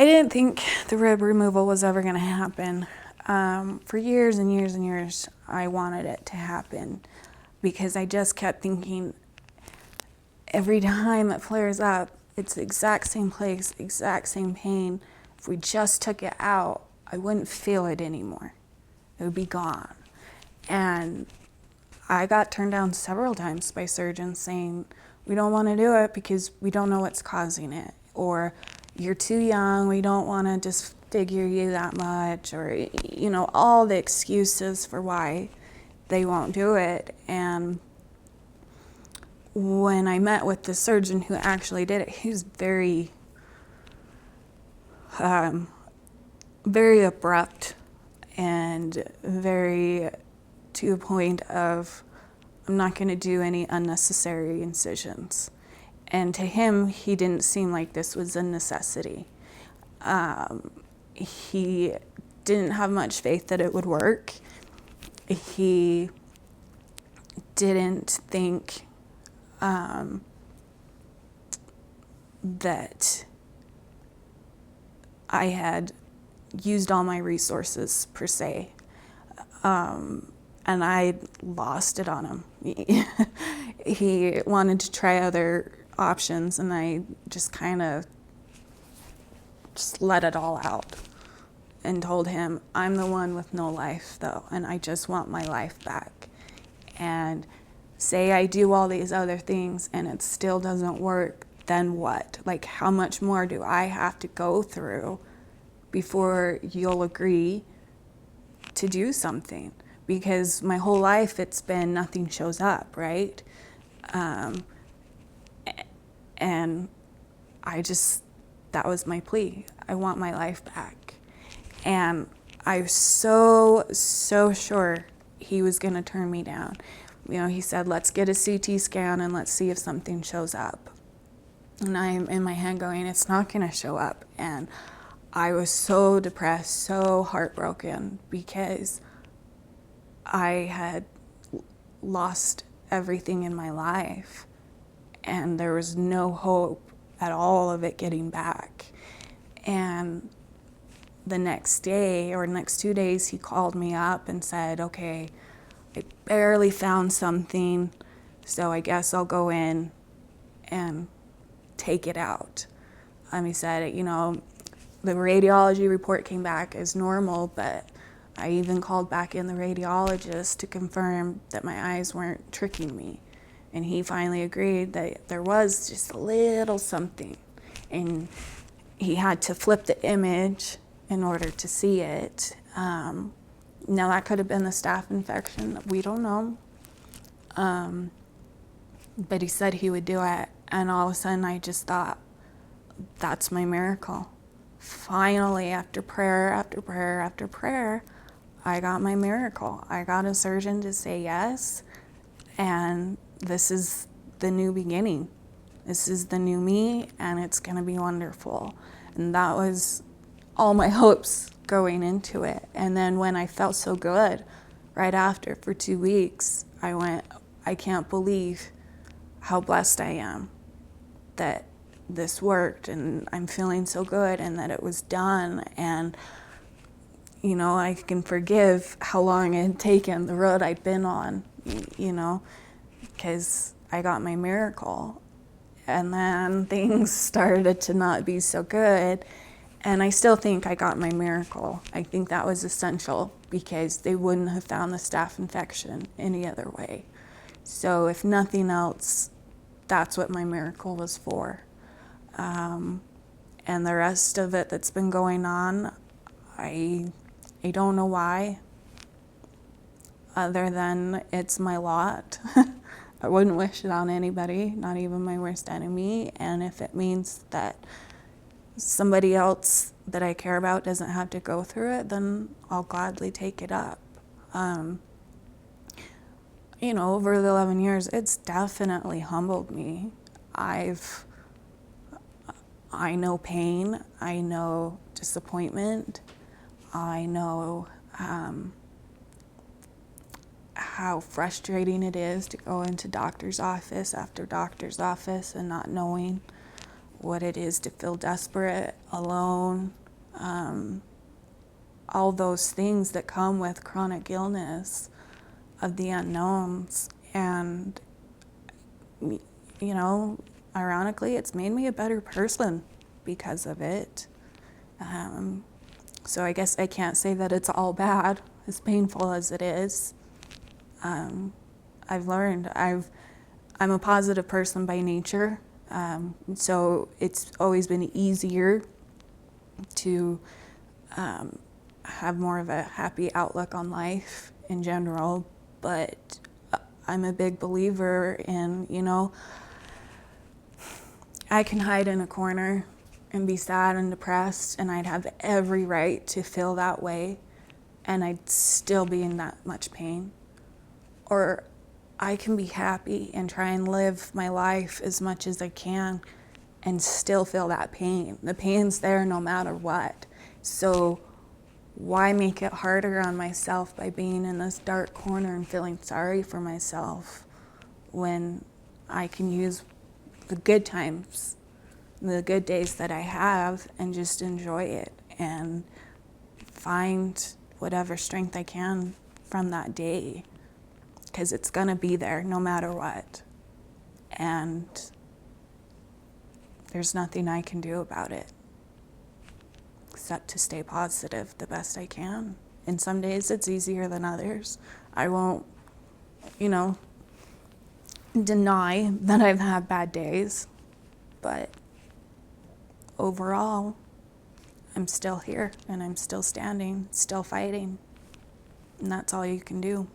didn't think the rib removal was ever going to happen. For years and years and years, I wanted it to happen because I just kept thinking every time it flares up, it's the exact same place, exact same pain. If we just took it out, I wouldn't feel it anymore. It would be gone. And I got turned down several times by surgeons saying, we don't want to do it because we don't know what's causing it. Or you're too young, we don't want to disfigure you that much. Or, all the excuses for why they won't do it. And when I met with the surgeon who actually did it, he was very, very abrupt and very to the point of, I'm not going to do any unnecessary incisions. And to him, he didn't seem like this was a necessity. He didn't have much faith that it would work. He didn't think that I had used all my resources per se. And I lost it on him. He wanted to try other options, and I just kind of just let it all out and told him, I'm the one with no life though, and I just want my life back. And say I do all these other things and it still doesn't work, then what? Like, how much more do I have to go through before you'll agree to do something? Because my whole life it's been nothing shows up, right? And that was my plea. I want my life back. And I was so sure he was gonna turn me down. He said, let's get a CT scan and let's see if something shows up. And I'm in my head going, it's not gonna show up. And I was so depressed, so heartbroken, because I had lost everything in my life and there was no hope at all of it getting back. And the next day or next 2 days, he called me up and said, okay, I barely found something, so I guess I'll go in and take it out. He said, the radiology report came back as normal, but I even called back in the radiologist to confirm that my eyes weren't tricking me. And he finally agreed that there was just a little something. And he had to flip the image in order to see it. Now that could have been the staph infection. We don't know. But he said he would do it. And all of a sudden I just thought, that's my miracle. Finally, after prayer, after prayer, after prayer, I got my miracle. I got a surgeon to say yes, and this is the new beginning. This is the new me, and it's gonna be wonderful. And that was all my hopes going into it. And then when I felt so good right after for 2 weeks, I went, I can't believe how blessed I am that this worked and I'm feeling so good and that it was done. And I can forgive how long it had taken, the road I'd been on, because I got my miracle. And then things started to not be so good. And I still think I got my miracle. I think that was essential because they wouldn't have found the staph infection any other way. So if nothing else, that's what my miracle was for. And the rest of it that's been going on, I don't know why, other than it's my lot. I wouldn't wish it on anybody, not even my worst enemy. And if it means that somebody else that I care about doesn't have to go through it, then I'll gladly take it up. Over the 11 years, it's definitely humbled me. I know pain, I know disappointment, I know how frustrating it is to go into doctor's office after doctor's office and not knowing what it is to feel desperate, alone, all those things that come with chronic illness, of the unknowns. And, you know, ironically, it's made me a better person because of it. So I guess I can't say that it's all bad, as painful as it is. I've learned, I'm a positive person by nature, so it's always been easier to have more of a happy outlook on life in general. But I'm a big believer in, you know, I can hide in a corner and be sad and depressed, and I'd have every right to feel that way, and I'd still be in that much pain. Or I can be happy and try and live my life as much as I can and still feel that pain. The pain's there no matter what. So why make it harder on myself by being in this dark corner and feeling sorry for myself when I can use the good times, the good days that I have, and just enjoy it and find whatever strength I can from that day, because it's gonna be there no matter what. And there's nothing I can do about it except to stay positive the best I can. And some days it's easier than others. I won't, you know, deny that I've had bad days, but overall, I'm still here and I'm still standing, still fighting, and that's all you can do.